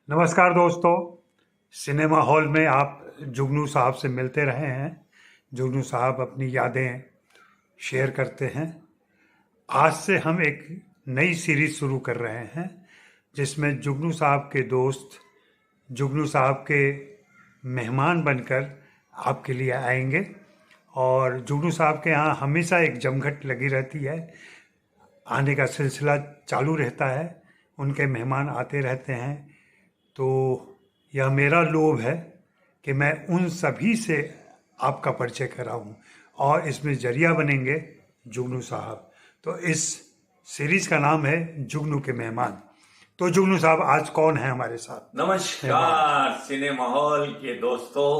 नमस्कार दोस्तों। Cinema hall में आप जुगनू साहब से मिलते रहे हैं। जुगनू साहब अपनी यादें शेयर करते हैं। आज से हम एक नई सीरीज शुरू कर रहे हैं जिसमें जुगनू साहब के दोस्त जुगनू साहब के मेहमान बनकर आपके लिए आएंगे और जुगनू साहब के यहाँ हमेशा एक जमघट लगी रहती है। आने का सिलसिला चालू रहता है, उनके मेहमान आते रहते हैं। तो यह मेरा लोभ है कि मैं उन सभी से आपका परिचय कराऊं और इसमें जरिया बनेंगे जुगनू साहब। तो इस सीरीज का नाम है जुगनू के मेहमान। तो जुगनू साहब आज कौन है हमारे साथ? नमस्कार सिनेमा हॉल के दोस्तों।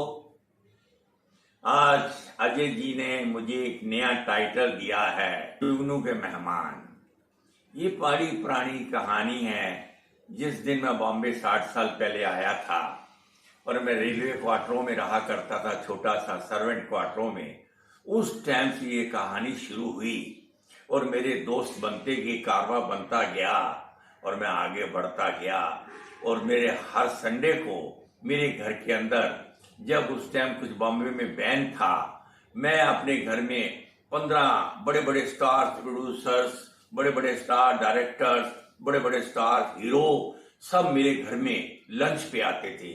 आज अजय जी ने मुझे एक नया टाइटल दिया है, जुगनू के मेहमान। ये बड़ी पुरानी कहानी है। जिस दिन मैं बॉम्बे 60 साल पहले आया था और मैं रेलवे क्वार्टरों में रहा करता था, छोटा सा सर्वेंट क्वार्टरों में, उस टाइम से ये कहानी शुरू हुई और मेरे दोस्त बनते गए, कारवां बनता गया और मैं आगे बढ़ता गया। और मेरे हर संडे को मेरे घर के अंदर, जब उस टाइम कुछ बॉम्बे में बैन था, मैं अपने घर में 15 बड़े बड़े स्टार प्रोड्यूसर्स, बड़े बड़े स्टार डायरेक्टर्स, बड़े बड़े स्टार हीरो सब मेरे घर में लंच पे आते थे।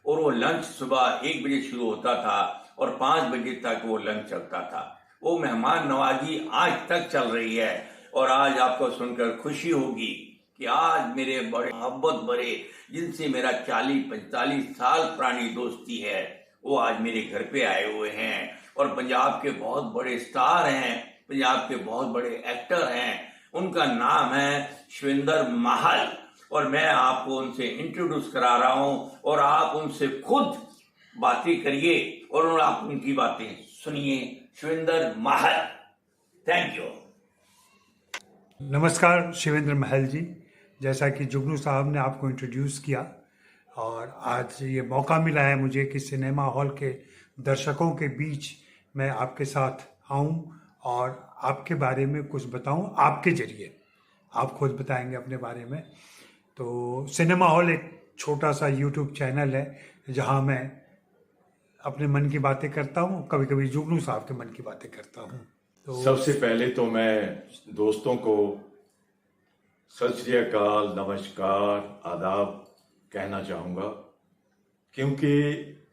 और वो लंच सुबह 1 बजे शुरू होता था और 5 बजे तक वो लंच चलता था। वो मेहमान नवाजी आज तक चल रही है। और आज आपको सुनकर खुशी होगी कि आज मेरे बड़े मोहब्बत भरे, जिनसे मेरा 40-45 साल पुरानी दोस्ती है, वो आज मेरे घर पे आए हुए हैं। और पंजाब के बहुत बड़े स्टार हैं, पंजाब के बहुत बड़े एक्टर हैं। उनका नाम है शविंदर महल और मैं आपको उनसे इंट्रोड्यूस करा रहा हूं और आप उनसे खुद बातें करिए और आप उनकी बातें सुनिए। शविंदर महल, थैंक यू। नमस्कार शिवेंद्र महल जी। जैसा कि जुगनू साहब ने आपको इंट्रोड्यूस किया और आज ये मौका मिला है मुझे कि सिनेमा हॉल के दर्शकों के बीच मैं आपके साथ आऊं और आपके बारे में कुछ बताऊं। आपके जरिए आप खुद बताएंगे अपने बारे में। तो सिनेमा हॉल एक छोटा सा यूट्यूब चैनल है जहां मैं अपने मन की बातें करता हूं, कभी कभी जुगनू साहब के मन की बातें करता हूं। तो सबसे पहले तो मैं दोस्तों को सत श्री अकाल, नमस्कार, आदाब कहना चाहूँगा, क्योंकि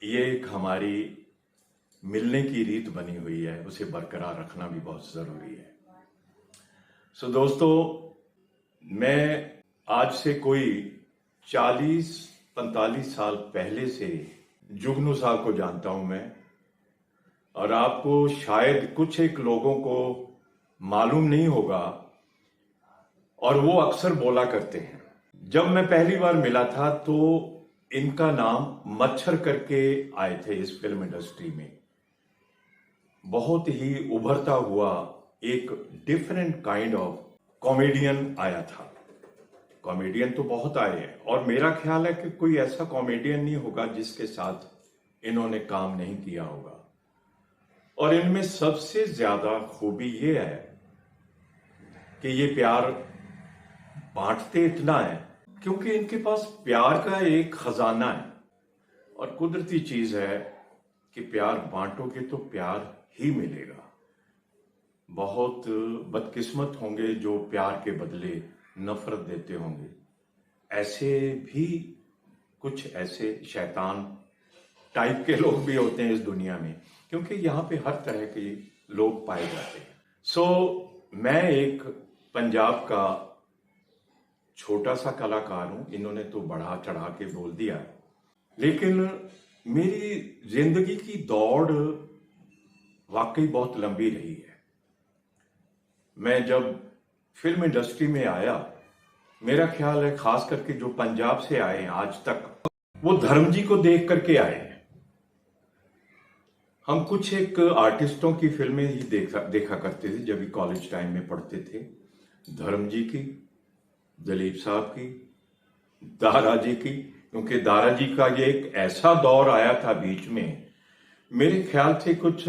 ये एक हमारी मिलने की रीत बनी हुई है, उसे बरकरार रखना भी बहुत ज़रूरी है। सो दोस्तों, मैं आज से कोई 40-45 साल पहले से जुगनू साहब को जानता हूं मैं, और आपको शायद कुछ एक लोगों को मालूम नहीं होगा और वो अक्सर बोला करते हैं। जब मैं पहली बार मिला था तो इनका नाम मच्छर करके आए थे इस फिल्म इंडस्ट्री में। बहुत ही उभरता हुआ एक डिफरेंट काइंड ऑफ कॉमेडियन आया था। कॉमेडियन तो बहुत आए हैं और मेरा ख्याल है कि कोई ऐसा कॉमेडियन नहीं होगा जिसके साथ इन्होंने काम नहीं किया होगा। और इनमें सबसे ज्यादा खूबी ये है कि ये प्यार बांटते इतना है क्योंकि इनके पास प्यार का एक खजाना है। और कुदरती चीज है कि प्यार बांटोगे तो प्यार ही मिलेगा। बहुत बदकिस्मत होंगे जो प्यार के बदले नफरत देते होंगे। ऐसे भी कुछ ऐसे शैतान टाइप के लोग भी होते हैं इस दुनिया में, क्योंकि यहाँ पे हर तरह के लोग पाए जाते हैं। सो मैं एक पंजाब का छोटा सा कलाकार हूं। इन्होंने तो बढ़ा चढ़ा के बोल दिया, लेकिन मेरी जिंदगी की दौड़ वाकई बहुत लंबी रही है। मैं जब फिल्म इंडस्ट्री में आया, मेरा ख्याल है खास करके जो पंजाब से आए हैं आज तक, वो धर्म जी को देख करके आए हैं। हम कुछ एक आर्टिस्टों की फिल्में ही देखा करते थे जब भी कॉलेज टाइम में पढ़ते थे। धर्म जी की, दिलीप साहब की, दारा जी की, क्योंकि दारा जी का ये एक ऐसा दौर आया था बीच में, मेरे ख्याल से कुछ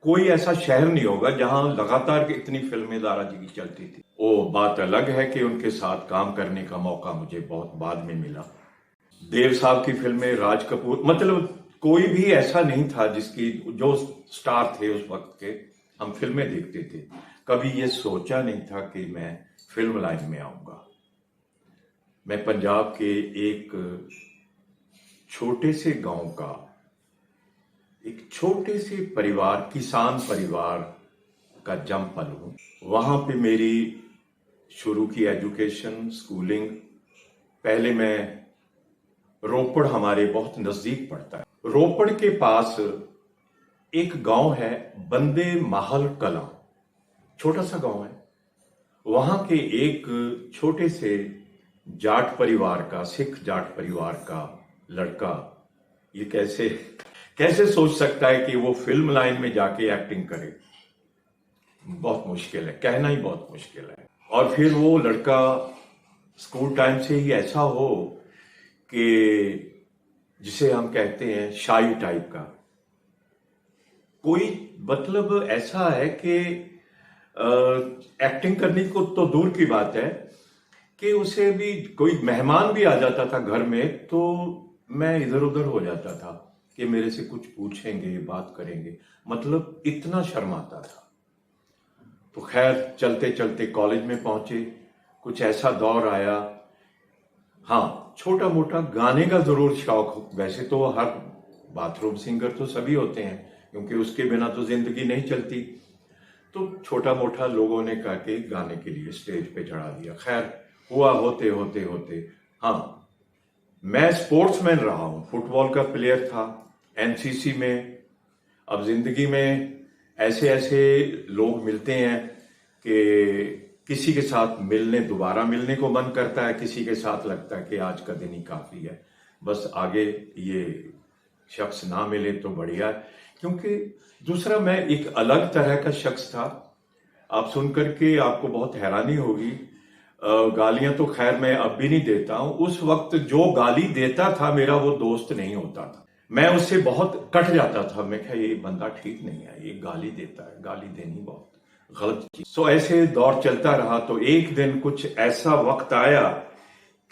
कोई ऐसा शहर नहीं होगा जहां लगातार इतनी फिल्में दाराजी की चलती थी। वो बात अलग है कि उनके साथ काम करने का मौका मुझे बहुत बाद में मिला। देव साहब की फिल्में, राज कपूर, मतलब कोई भी ऐसा नहीं था जिसकी जो स्टार थे उस वक्त के, हम फिल्में देखते थे। कभी ये सोचा नहीं था कि मैं फिल्म लाइन में आऊंगा। मैं पंजाब के एक छोटे से गांव का, एक छोटे से परिवार, किसान परिवार का जमपल हूं। वहां पे मेरी शुरू की एजुकेशन, स्कूलिंग, पहले मैं रोपड़, हमारे बहुत नजदीक पड़ता है, रोपड़ के पास एक गांव है बंदे महल कला, छोटा सा गांव है। वहां के एक छोटे से जाट परिवार का, सिख जाट परिवार का लड़का, ये कैसे सोच सकता है कि वो फिल्म लाइन में जाके एक्टिंग करे? बहुत मुश्किल है, कहना ही बहुत मुश्किल है। और फिर वो लड़का स्कूल टाइम से ही ऐसा हो कि जिसे हम कहते हैं शाई टाइप का, कोई मतलब ऐसा है कि एक्टिंग करने को तो दूर की बात है कि उसे भी कोई मेहमान भी आ जाता था घर में तो मैं इधर उधर हो जाता था कि मेरे से कुछ पूछेंगे, बात करेंगे, मतलब इतना शर्माता था। तो खैर चलते चलते कॉलेज में पहुंचे, कुछ ऐसा दौर आया। हाँ, छोटा मोटा गाने का जरूर शौक, वैसे तो हर बाथरूम सिंगर तो सभी होते हैं क्योंकि उसके बिना तो जिंदगी नहीं चलती। तो छोटा मोटा लोगों ने कहा कि गाने के लिए स्टेज पे चढ़ा दिया। खैर हुआ, होते होते होते, हाँ, मैं स्पोर्ट्समैन रहा हूं, फुटबॉल का प्लेयर था, एनसीसी में। अब जिंदगी में ऐसे ऐसे लोग मिलते हैं कि किसी के साथ दोबारा मिलने को मन करता है, किसी के साथ लगता है कि आज का दिन ही काफी है, बस आगे ये शख्स ना मिले तो बढ़िया है। क्योंकि दूसरा, मैं एक अलग तरह का शख्स था। आप सुनकर के आपको बहुत हैरानी होगी, गालियां तो खैर मैं अब भी नहीं देता हूं। उस वक्त जो गाली देता था मेरा वो दोस्त नहीं होता था, मैं उससे बहुत कट जाता था। मैं कहा ये बंदा ठीक नहीं है, ये गाली देता है, गाली देनी बहुत गलत चीज। तो ऐसे दौर चलता रहा। तो एक दिन कुछ ऐसा वक्त आया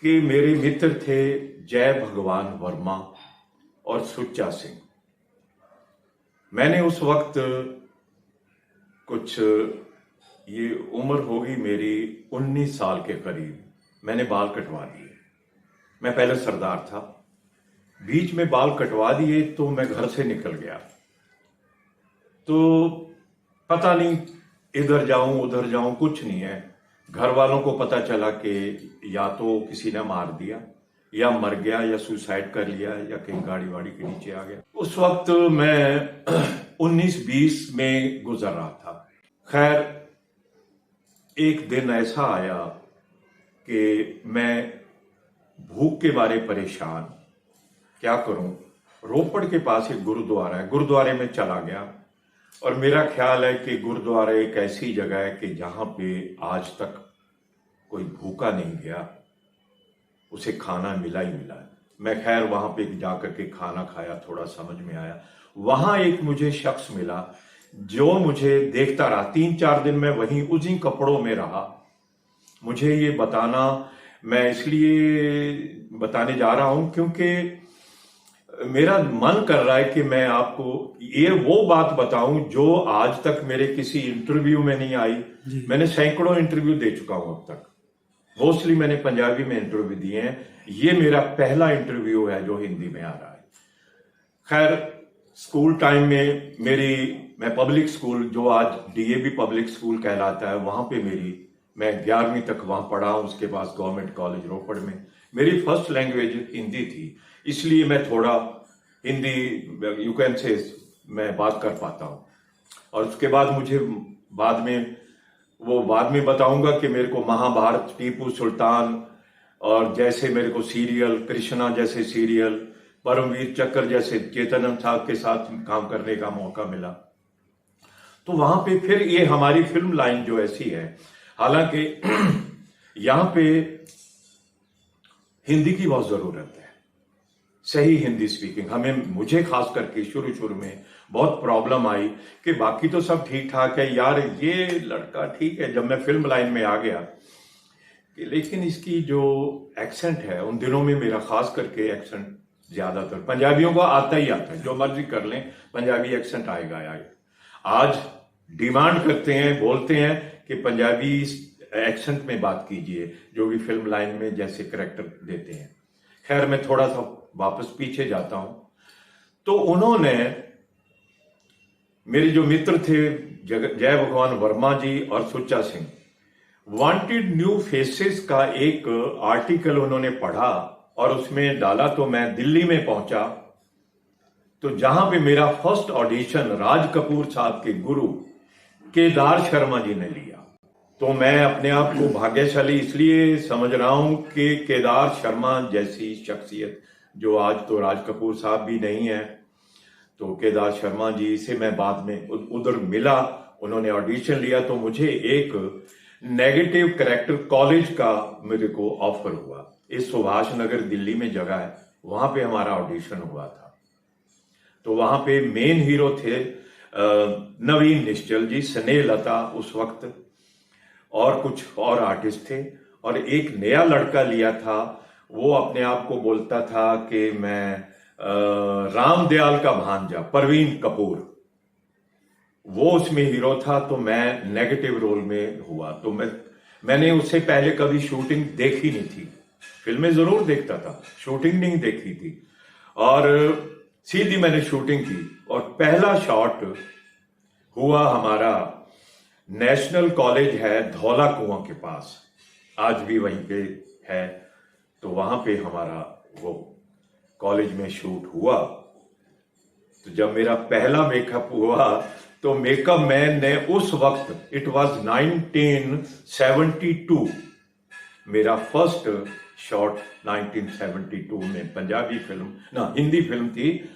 कि मेरे मित्र थे जय भगवान वर्मा और सुच्चा सिंह। मैंने उस वक्त कुछ, ये उम्र होगी मेरी 19 साल के करीब, मैंने बाल कटवा दिए। मैं पहले सरदार था, बीच में बाल कटवा दिए तो मैं घर से निकल गया। तो पता नहीं इधर जाऊं उधर जाऊं, कुछ नहीं है। घर वालों को पता चला कि या तो किसी ने मार दिया या मर गया या सुसाइड कर लिया या कहीं गाड़ी वाड़ी के नीचे आ गया। उस वक्त मैं 19-20 में गुजर रहा था। खैर एक दिन ऐसा आया कि मैं भूख के बारे परेशान, क्या करूं। रोपड़ के पास एक गुरुद्वारा है, गुरुद्वारे में चला गया। और मेरा ख्याल है कि गुरुद्वारा एक ऐसी जगह है कि जहां पे आज तक कोई भूखा नहीं गया, उसे खाना मिला ही मिला है। मैं खैर वहां पे जाकर के खाना खाया, थोड़ा समझ में आया। वहां एक मुझे शख्स मिला जो मुझे देखता रहा। 3-4 दिन मैं वहीं उसी कपड़ों में रहा। मुझे ये बताना, मैं इसलिए बताने जा रहा हूं क्योंकि मेरा मन कर रहा है कि मैं आपको ये वो बात बताऊं जो आज तक मेरे किसी इंटरव्यू में नहीं आई। मैंने सैकड़ों इंटरव्यू दे चुका हूं अब तक, मोस्टली मैंने पंजाबी में इंटरव्यू दिए हैं। ये मेरा पहला इंटरव्यू है जो हिंदी में आ रहा है। खैर स्कूल टाइम में मैं पब्लिक स्कूल, जो आज डीएवी पब्लिक स्कूल कहलाता है, वहां पे मैं 11वीं तक वहां पढ़ा हूं। उसके बाद गवर्नमेंट कॉलेज रोपड़ में। मेरी फर्स्ट लैंग्वेज हिंदी थी, इसलिए मैं थोड़ा हिंदी, यू कैन से, मैं बात कर पाता हूं। और उसके बाद मुझे बाद में बताऊंगा कि मेरे को महाभारत, टीपू सुल्तान और जैसे मेरे को सीरियल, कृष्णा जैसे सीरियल, परमवीर चक्र जैसे चेतन साहब के साथ काम करने का मौका मिला। तो वहां पे फिर ये हमारी फिल्म लाइन जो ऐसी है, हालांकि यहां पे हिंदी की बहुत जरूरत है। सही हिंदी स्पीकिंग। मुझे खास करके शुरू शुरू में बहुत प्रॉब्लम आई कि बाकी तो सब ठीक ठाक है यार, ये लड़का ठीक है, जब मैं फिल्म लाइन में आ गया, लेकिन इसकी जो एक्सेंट है, उन दिनों में मेरा खास करके एक्सेंट ज्यादातर पंजाबियों को आता ही आता है, जो मर्जी कर लें पंजाबी एक्सेंट आएगा आज डिमांड करते हैं, बोलते हैं कि पंजाबी एक्सेंट में बात कीजिए, जो भी फिल्म लाइन में जैसे करैक्टर देते हैं। खैर, मैं थोड़ा सा वापस पीछे जाता हूं, तो उन्होंने, मेरे जो मित्र थे जय भगवान वर्मा जी और Sucha Singh, wanted new faces का एक आर्टिकल उन्होंने पढ़ा और उसमें डाला, तो मैं दिल्ली में पहुंचा, तो जहां पे मेरा फर्स्ट ऑडिशन राज कपूर साहब के गुरु केदार शर्मा जी ने लिया। तो मैं अपने आप को भाग्यशाली इसलिए समझ रहा हूं कि केदार शर्मा जैसी शख्सियत, जो आज तो राज कपूर साहब भी नहीं है, तो केदार शर्मा जी से मैं बाद में उधर मिला, उन्होंने ऑडिशन लिया, तो मुझे एक नेगेटिव कैरेक्टर कॉलेज का मेरे को ऑफर हुआ। इस सुभाष नगर दिल्ली में जगह है, वहां पे हमारा ऑडिशन हुआ था। तो वहां पे मेन हीरो थे नवीन निश्चल जी, स्नेह लता उस वक्त, और कुछ और आर्टिस्ट थे, और एक नया लड़का लिया था, वो अपने आप को बोलता था कि मैं राम दयाल का भांजा, परवीन कपूर, वो उसमें हीरो था। तो मैं नेगेटिव रोल में हुआ। तो मैंने उससे पहले कभी शूटिंग देखी नहीं थी, फिल्में जरूर देखता था, शूटिंग नहीं देखी थी, और सीधी मैंने शूटिंग की। और पहला शॉट हुआ हमारा, नेशनल कॉलेज है धौला कुआं के पास, आज भी वहीं पे है, तो वहां पे हमारा वो कॉलेज में शूट हुआ। तो जब मेरा पहला मेकअप हुआ, तो मेकअप मैन ने उस वक्त, इट वाज 1972, मेरा फर्स्ट शॉट 1972 में, पंजाबी फिल्म ना हिंदी फिल्म थी,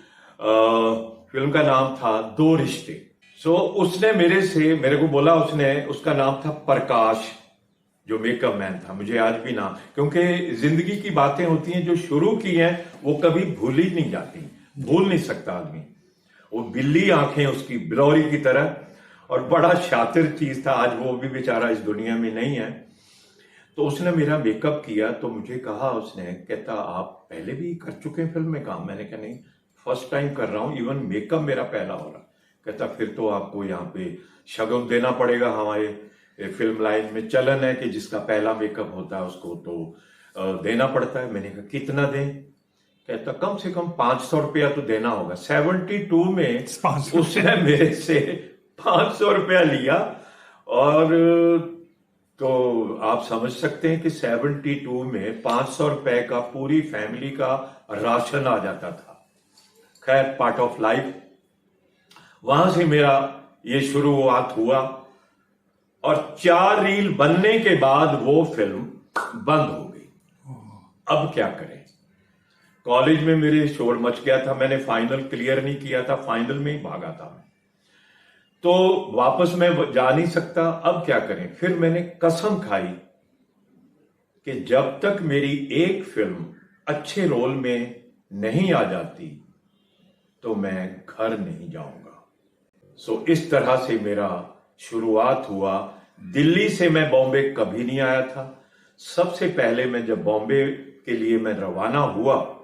फिल्म का नाम था दो रिश्ते। सो उसने मेरे को बोला, उसका नाम था प्रकाश, जो मेकअप मैन था, मुझे आज भी नाम, क्योंकि जिंदगी की बातें होती हैं जो शुरू की हैं वो कभी भूल ही नहीं जाती, भूल नहीं सकता आदमी। वो बिल्ली आंखें उसकी बिलौरी की तरह, और बड़ा शातिर चीज था, आज वो भी बेचारा इस दुनिया में नहीं है। तो उसने मेरा मेकअप किया, तो मुझे कहा, उसने कहता आप पहले भी कर चुके हैं फिल्म में काम? मैंने कहा नहीं, फर्स्ट टाइम कर रहा हूं, इवन मेकअप मेरा पहला हो रहा। कहता फिर तो आपको यहाँ पे शगुन देना पड़ेगा, हमारे फिल्म लाइन में चलन है कि जिसका पहला मेकअप होता है उसको तो देना पड़ता है। मैंने कहा कितना दें? कहता कम से कम 500 रुपया तो देना होगा। 72 में उसने मेरे से 500 रुपया लिया, और तो आप समझ सकते हैं कि 72 में 500 रुपए का पूरी फैमिली का राशन आ जाता था। खैर, पार्ट ऑफ लाइफ। वहां से मेरा ये शुरुआत हुआ, और 4 रील बनने के बाद वो फिल्म बंद हो गई। अब क्या करें? कॉलेज में मेरे शोर मच गया था, मैंने फाइनल क्लियर नहीं किया था, फाइनल में ही भागा था मैं, तो वापस मैं जा नहीं सकता। अब क्या करें? फिर मैंने कसम खाई कि जब तक मेरी एक फिल्म अच्छे रोल में नहीं आ जाती तो मैं घर नहीं जाऊंगा। सो इस तरह से मेरा शुरुआत हुआ। दिल्ली से मैं बॉम्बे कभी नहीं आया था। सबसे पहले मैं जब बॉम्बे के लिए मैं रवाना हुआ,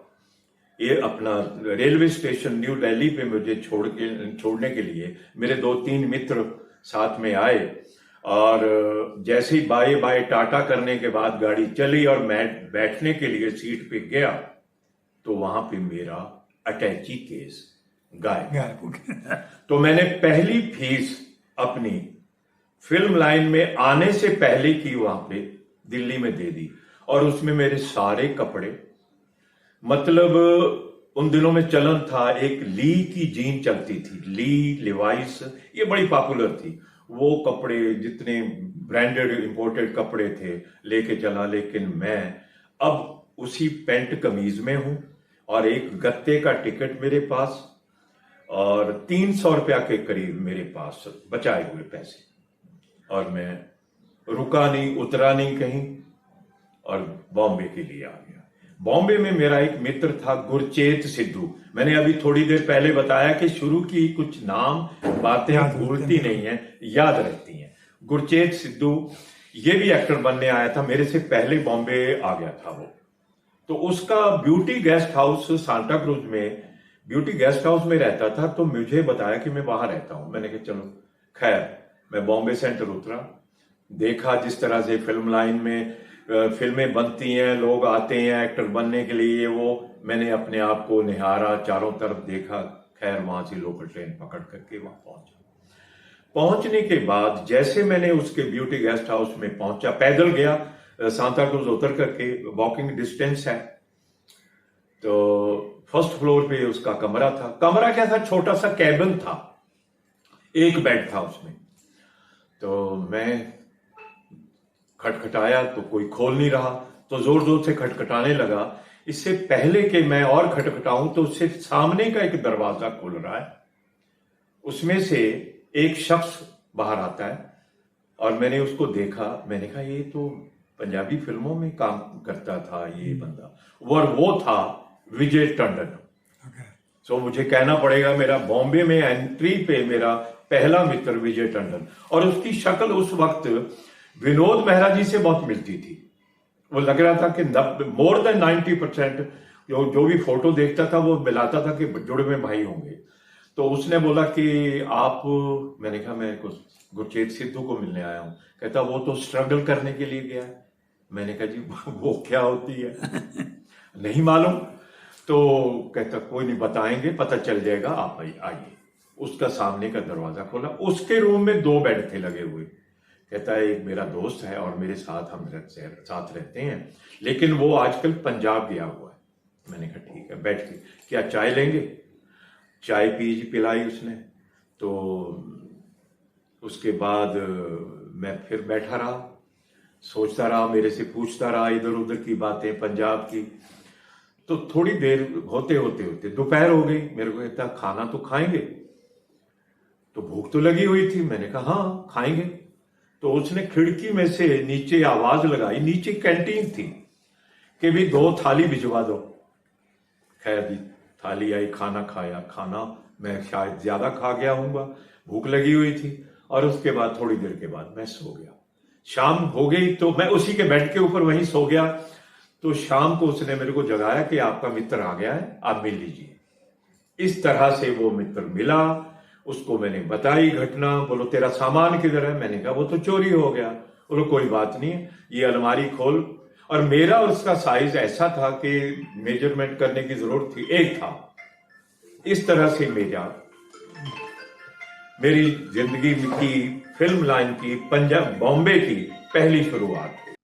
ये अपना रेलवे स्टेशन न्यू दिल्ली पे मुझे छोड़ने के लिए मेरे 2-3 मित्र साथ में आए, और जैसे ही बाय बाय टाटा करने के बाद गाड़ी चली और मैं बैठने के लिए सीट पे गया, तो वहां पे मेरा अटैची केस गायब हो गया। तो मैंने पहली फीस अपनी फिल्म लाइन में आने से पहले की वहां पे दिल्ली में दे दी, और उसमें मेरे सारे कपड़े, मतलब उन दिनों में चलन था, एक ली की जीन चलती थी, ली लिवाइस, ये बड़ी पॉपुलर थी। वो कपड़े, जितने ब्रांडेड इंपोर्टेड कपड़े थे, लेके चला। लेकिन मैं अब उसी पैंट कमीज में हूं, और एक गत्ते का टिकट मेरे पास, और 300 रुपया के करीब मेरे पास बचाए हुए पैसे, और मैं रुका नहीं, उतरा नहीं कहीं, और बॉम्बे के लिए आ गया। बॉम्बे में मेरा एक मित्र था गुरचेत सिद्धू। मैंने अभी थोड़ी देर पहले बताया कि शुरू की कुछ नाम बातें भूलती नहीं है, याद रहती हैं। गुरचेत सिद्धू ये भी एक्टर बनने आया था, मेरे से पहले बॉम्बे आ गया था वो। तो उसका beauty guest house Santa cruise में, ब्यूटी गेस्ट हाउस में रहता था। तो मुझे बताया कि मैं वहां रहता हूं। मैंने कहा चलो खैर, मैं बॉम्बे सेंटर उतरा, देखा जिस तरह से फिल्म लाइन में फिल्में बनती हैं, लोग आते हैं एक्टर बनने के लिए, वो मैंने अपने आप को निहारा, चारों तरफ देखा। खैर वहां से लोकल ट्रेन पकड़ करके वहां पहुंचा। पहुंचने के बाद जैसे मैंने उसके ब्यूटी गेस्ट हाउस में पहुंचा, पैदल गया, सांता क्रूज उतर करके, वॉकिंग डिस्टेंस है। तो फर्स्ट फ्लोर पे उसका कमरा था। कमरा क्या था, छोटा सा कैबिन था, एक बेड था उसमें। तो मैं खटखटाया तो कोई खोल नहीं रहा, तो जोर जोर से खटखटाने लगा। इससे पहले कि मैं और खटखटाऊं तो उससे सामने का एक दरवाजा खुल रहा है, उसमें से एक शख्स बाहर आता है और मैंने उसको देखा। मैंने कहा ये तो पंजाबी फिल्मों में काम करता था ये बंदा, और वो था विजय टंडन। सो मुझे कहना पड़ेगा, मेरा बॉम्बे में एंट्री पे मेरा पहला मित्र विजय टंडन। और उसकी शक्ल उस वक्त विनोद मेहरा जी से बहुत मिलती थी। वो लग रहा था कि मोर देन 90% जो भी फोटो देखता था वो मिलाता था कि जुड़वे भाई होंगे। तो उसने बोला कि आप, मैंने कहा मैं कुछ गुरचेत सिद्धू को मिलने आया हूं। कहता वो तो स्ट्रगल करने के लिए गया है। मैंने कहा जी वो क्या होती है नहीं मालूम। तो कहता कोई नहीं, बताएंगे, पता चल जाएगा, आप आइए। उसका सामने का दरवाजा खोला, उसके रूम में 2 बेड थे लगे हुए। कहता है एक मेरा दोस्त है और मेरे साथ हम साथ रहते हैं, लेकिन वो आजकल पंजाब गया हुआ है। मैंने कहा ठीक है, बैठ के क्या चाय लेंगे। चाय पिलाई उसने। तो उसके बाद मैं फिर बैठा रहा, सोचता रहा, मेरे से पूछता रहा इधर उधर की बातें पंजाब की। तो थोड़ी देर होते होते दोपहर हो गई। मेरे को कहता खाना तो खाएंगे। तो भूख तो लगी हुई थी। मैंने कहा हाँ खाएंगे। तो उसने खिड़की में से नीचे आवाज लगाई, नीचे कैंटीन थी, कि भी 2 थाली भिजवा दो। खैर जी थाली आई, खाना खाया। खाना मैं शायद ज्यादा खा गया हूँगा, भूख लगी हुई थी। और उसके बाद थोड़ी देर के बाद मैं सो गया। शाम हो गई तो मैं उसी के बेड के ऊपर वहीं सो गया। तो शाम को उसने मेरे को जगाया कि आपका मित्र आ गया है, आप मिल लीजिए। इस तरह से वो मित्र मिला। उसको मैंने बताई घटना। बोलो तेरा सामान किधर है। मैंने कहा वो तो चोरी हो गया। बोलो कोई बात नहीं, ये अलमारी खोल। और मेरा और उसका साइज ऐसा था कि मेजरमेंट करने की जरूरत थी, एक था। इस तरह से मेरी जिंदगी की फिल्म लाइन की, पंजाब बॉम्बे की पहली शुरुआत हुई।